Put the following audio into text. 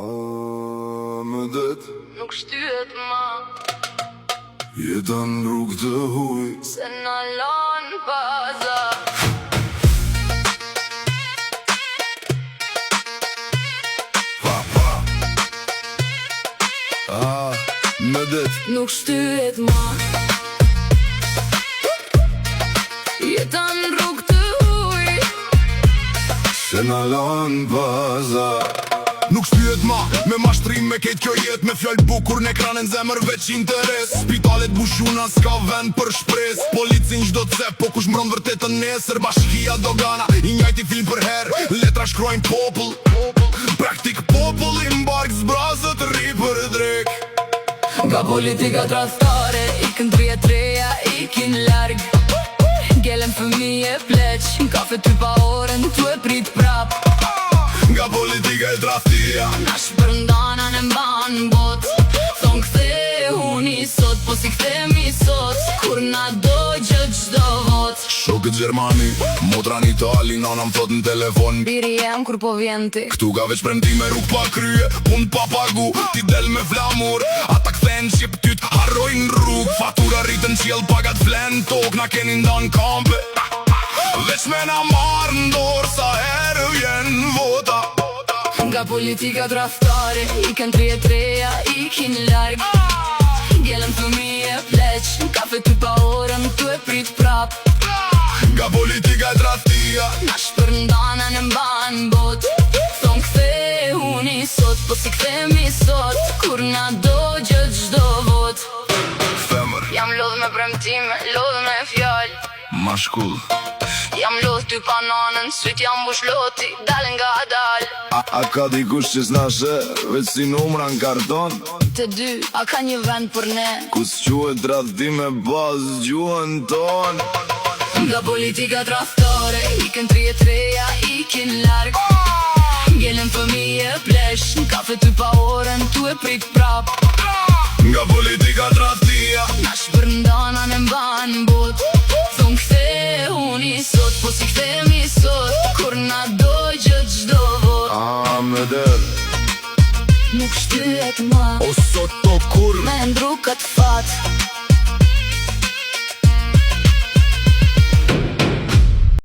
Më det nuk shtyhet ma, jetan rrugë të huj, se na lon baza. Më det Nuk shtyhet ma, jetan rrugë të huj, se na lan baza. Nuk shtyhet ma, me mashtrim me kejt kjo jet, me fjall bukur në ekranin zemër veç interes. Spitalet bushuna s'ka vend për shpres, policin gjdo të cep, po kush mbron vërtetën nesër. Bashkia dogana, i njajti film për her, letra shkrojnë popull, praktik popull i mbark zbrazët ri për drek. Nga politika tradhtare, ikin 33-ja, ikin larg. Gjelen fëmije pleq, kafe ty pa orën, tu e prit prap. Nga politika e tradhtia, Na shpërndana në mban bot, thon kthe huni sot, po si kthemi sot, kur na do gjë gjdo vot. shokët Gjermani, motra në Itali, nana më thot në telefon: Biri jem kur po vjen ti, këtu ka veç premtime, rrug pa krye, pun pa pagu, ti del me flamur. Ata kthen qip tyt, harrojnë rrug, fatura rritën qjel, pagat flen tok, na keni ndan kampe. Veç me na marrë ndorë, sa herë vjen vota. nga politika tradhtare, ikin 33-ja, ikin larg. Gjelen fëmije pleq, kafe ty pa orën, tu e prit prap. Nga politika e tradhtia, Na shpërndana në mban bot, thon kthe huni sot, po si kthemi sot, kur na do gjë gjdo vot. femër, Jam lodh me premtime, lodh me fjall, mashkull. jam lodh ty pa nanën, syt jam bush loti, dal nga dal. A ka dikush që s'na she, veç si numra në karton? Të dy, a ka një vend për ne, Ku s'quhet tradhtim me bazë gjuhën ton. nga politika tradhtare, ikin 33-ja, ikin larg. Gjelen fëmije plesh, kafe ty pa orën, tu e prit prap. Nga politika e tradhtia, Na shpërndana në mban bot, thon kthe huni sot, po si kthemi sot, kur na do gjë gjdo vot. më det Nuk shtyhet ma, o sot o kur, me ndru këtë fat,